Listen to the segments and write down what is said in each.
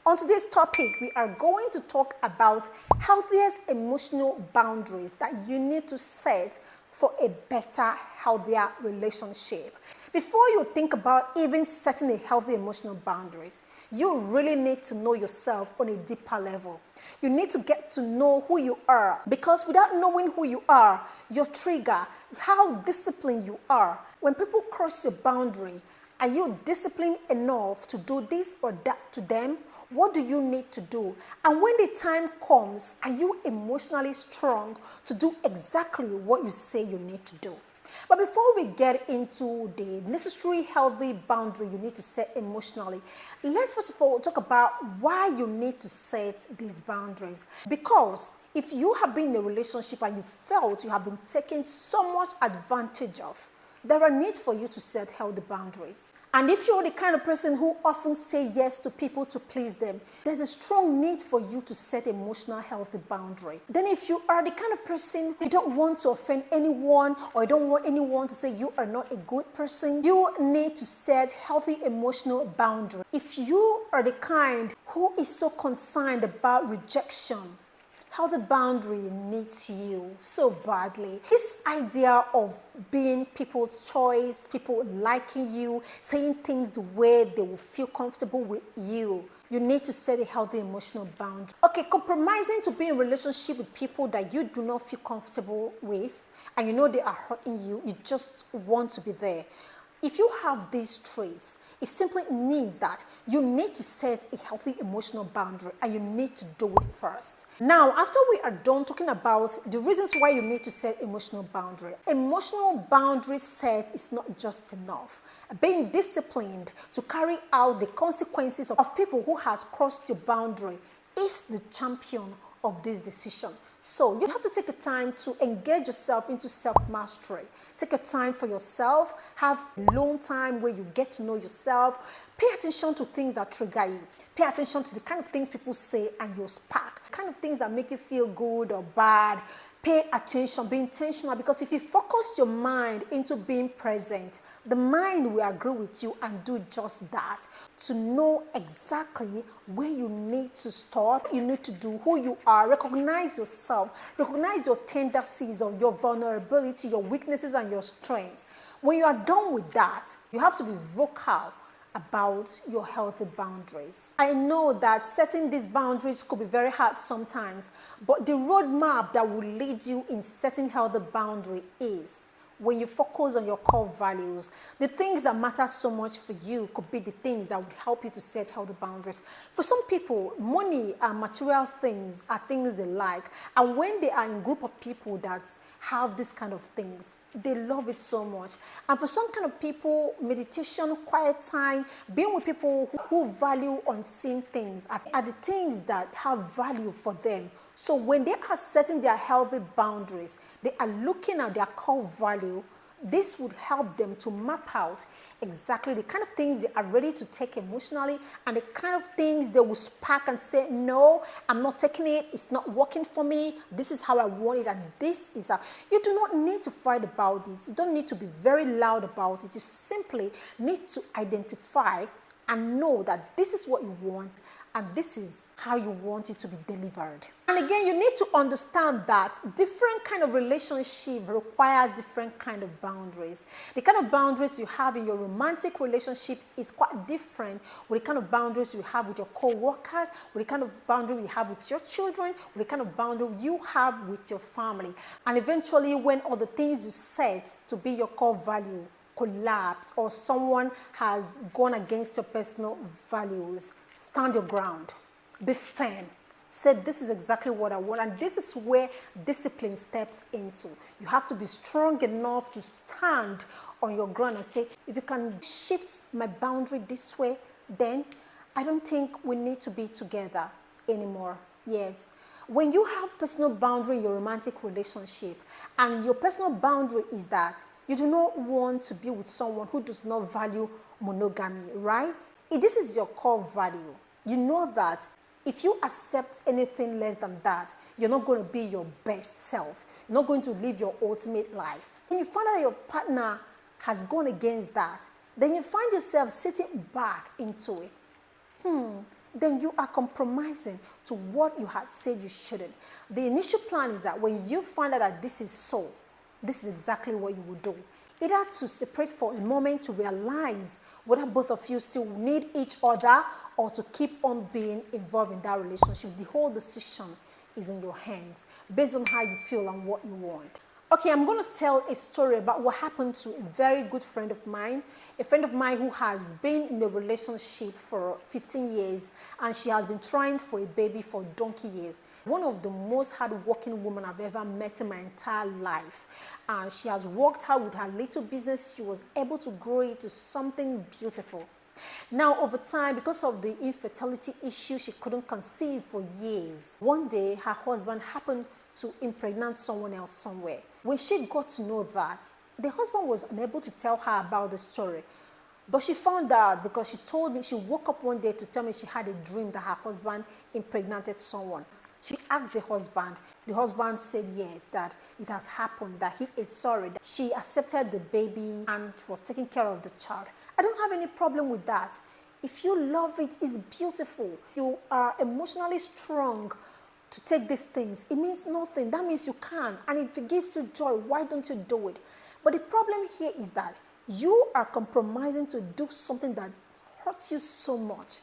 On today's topic, we are going to talk about healthiest emotional boundaries that you need to set for a better, healthier relationship. Before you think about even setting a healthy emotional boundaries, you really need to know yourself on a deeper level. You need to get to know who you are, because without knowing who you are, your trigger, how disciplined you are. When people cross your boundary, are you disciplined enough to do this or that to them? What do you need to do? And when the time comes, are you emotionally strong to do exactly what you say you need to do? But before we get into the necessary healthy boundary you need to set emotionally, let's first of all talk about why you need to set these boundaries. Because if you have been in a relationship and you felt you have been taken so much advantage of, there are need for you to set healthy boundaries. And if you're the kind of person who often say yes to people to please them, there's a strong need for you to set emotional healthy boundary. Then if you are the kind of person who don't want to offend anyone, or you don't want anyone to say you are not a good person, you need to set healthy emotional boundary. If you are the kind who is so concerned about rejection, how the boundary needs you so badly. This idea of being people's choice, people liking you, saying things the way they will feel comfortable with you. You need to set a healthy emotional boundary. Okay, compromising to be in a relationship with people that you do not feel comfortable with, and you know they are hurting you, you just want to be there. If you have these traits, it simply means that you need to set a healthy emotional boundary, and you need to do it first. Now, after we are done talking about the reasons why you need to set emotional boundary set is not just enough. Being disciplined to carry out the consequences of people who has crossed your boundary is the champion of this decision. So you have to take the time to engage yourself into self-mastery. Take a time for yourself, have alone time where you get to know yourself. Pay attention to things that trigger you. Pay attention to the kind of things people say and you spark. The kind of things that make you feel good or bad. Pay attention, be intentional, because if you focus your mind into being present, the mind will agree with you and do just that. To know exactly where you need to stop, you need to do who you are, recognize yourself, recognize your tendencies or your vulnerability, your weaknesses and your strengths. When you are done with that, you have to be vocal about your healthy boundaries. I know that setting these boundaries could be very hard sometimes, but the roadmap that will lead you in setting healthy boundary is when you focus on your core values. The things that matter so much for you could be the things that would help you to set healthy boundaries. For some people, money and material things are things they like, and when they are in a group of people that have this kind of things, they love it so much. And for some kind of people, meditation, quiet time, being with people who value unseen things are the things that have value for them. So when they are setting their healthy boundaries, they are looking at their core value. This would help them to map out exactly the kind of things they are ready to take emotionally, and the kind of things they will spark and say, no, I'm not taking it, it's not working for me, this is how I want it, and this is how. You do not need to fight about it. You don't need to be very loud about it. You simply need to identify and know that this is what you want, and this is how you want it to be delivered. And again, you need to understand that different kind of relationship requires different kind of boundaries. The kind of boundaries you have in your romantic relationship is quite different with the kind of boundaries you have with your co-workers, with the kind of boundary you have with your children, with the kind of boundary you have with your family. And eventually, when all the things you set to be your core value collapse, or someone has gone against your personal values, stand your ground, be firm, say this is exactly what I want. And this is where discipline steps into. You have to be strong enough to stand on your ground and say, if you can shift my boundary this way, then I don't think we need to be together anymore. Yes. When you have personal boundary in your romantic relationship, and your personal boundary is that you do not want to be with someone who does not value monogamy, right? If this is your core value, you know that if you accept anything less than that, you're not going to be your best self. You're not going to live your ultimate life. When you find out that your partner has gone against that, then you find yourself sitting back into it. then you are compromising to what you had said you shouldn't. The initial plan is that when you find out that this is so, this is exactly what you will do. Either to separate for a moment to realize whether both of you still need each other or to keep on being involved in that relationship. The whole decision is in your hands based on how you feel and what you want. Okay, I'm going to tell a story about what happened to a very good friend of mine who has been in a relationship for 15 years and she has been trying for a baby for donkey years. One of the most hardworking women I've ever met in my entire life. And she has worked hard with her little business. She was able to grow it to something beautiful. Now, over time, because of the infertility issue, she couldn't conceive for years. One day, her husband happened to impregnate someone else somewhere. When she got to know that, the husband was unable to tell her about the story. But she found out because she told me, she woke up one day to tell me she had a dream that her husband impregnated someone. She asked the husband said yes, that it has happened, that he is sorry, that she accepted the baby and was taking care of the child. I don't have any problem with that. If you love it, it's beautiful. You are emotionally strong to take these things. It means nothing. That means you can. And if it gives you joy, why don't you do it? But the problem here is that you are compromising to do something that hurts you so much.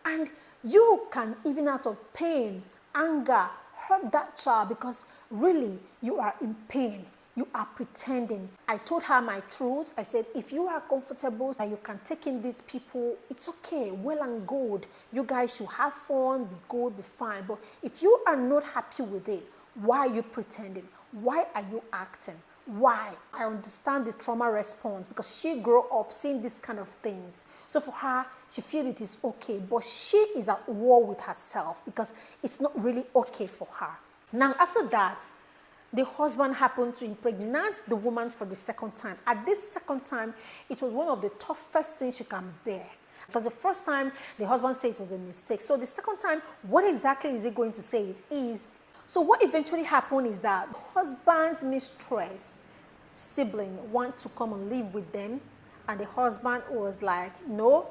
And you can, even out of pain, anger, hurt that child because really you are in pain. You are pretending. I told her my truth. I said, if you are comfortable that you can take in these people, it's okay, well and good. You guys should have fun, be good, be fine. But if you are not happy with it, why are you pretending? Why are you acting? Why? I understand the trauma response because she grew up seeing these kind of things. So for her, she feels it is okay, but she is at war with herself because it's not really okay for her. Now, after that, the husband happened to impregnate the woman for the second time. At this second time, it was one of the toughest things she can bear. Because the first time, the husband said it was a mistake. So the second time, what exactly is he going to say it is? So what eventually happened is that the husband's mistress sibling want to come and live with them. And the husband was like, no,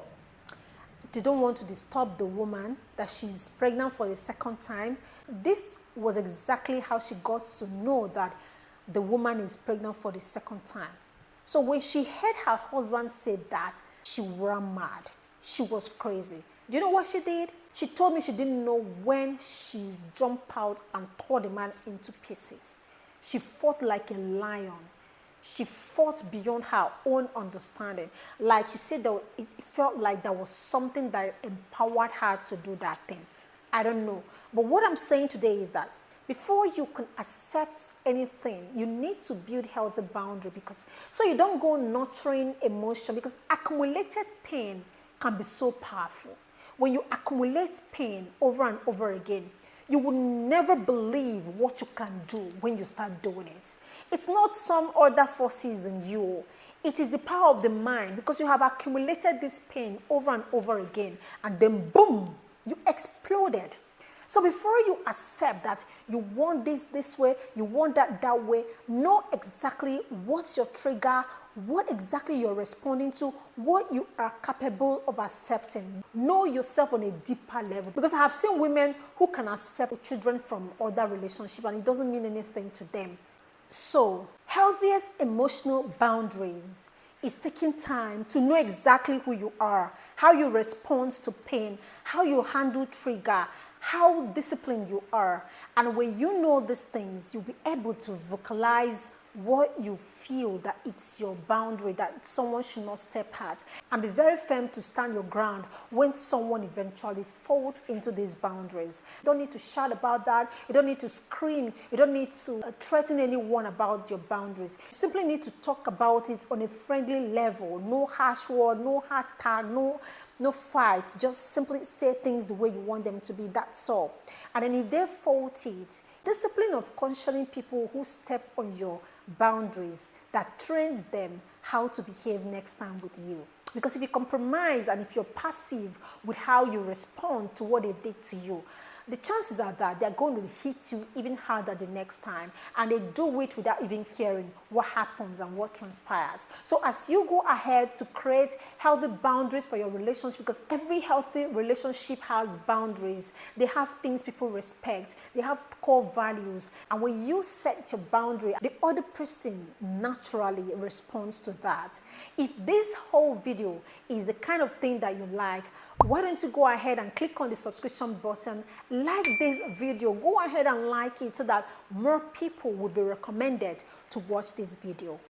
they don't want to disturb the woman, that she's pregnant for the second time. This was exactly how she got to know that the woman is pregnant for the second time. So when she heard her husband say that, she ran mad. She was crazy. Do you know what she did? She told me she didn't know when she jumped out and tore the man into pieces. She fought like a lion. She fought beyond her own understanding. Like she said, that it felt like there was something that empowered her to do that thing. I don't know. But what I'm saying today is that before you can accept anything, you need to build healthy boundary, because so you don't go nurturing emotion, because accumulated pain can be so powerful. When you accumulate pain over and over again, you will never believe what you can do when you start doing it. It's not some other forces in you. It is the power of the mind, because you have accumulated this pain over and over again, and then boom, you exploded. So before you accept that you want this way, you want that way, know exactly what's your trigger, what exactly you're responding to, what you are capable of accepting. Know yourself on a deeper level, because I have seen women who can accept children from other relationships and it doesn't mean anything to them. So, healthiest emotional boundaries is taking time to know exactly who you are, how you respond to pain, how you handle trigger, how disciplined you are. And when you know these things, you'll be able to vocalize what you feel that it's your boundary, that someone should not step at, and be very firm to stand your ground when someone eventually falls into these boundaries. You don't need to shout about that. You don't need to scream. You don't need to threaten anyone about your boundaries. You simply need to talk about it on a friendly level. No harsh word, no hashtag, no fights. Just simply say things the way you want them to be. That's all. And then if they fault it, discipline of cautioning people who step on your boundaries, that trains them how to behave next time with you. Because if you compromise and if you're passive with how you respond to what they did to you, the chances are that they're going to hit you even harder the next time, and they do it without even caring what happens and what transpires. So as you go ahead to create healthy boundaries for your relationship, because every healthy relationship has boundaries, they have things people respect, they have core values, and when you set your boundary, the other person naturally responds to that. If this whole video is the kind of thing that you like, why don't you go ahead and click on the subscription button, like this video, go ahead and like it so that more people will be recommended to watch this video.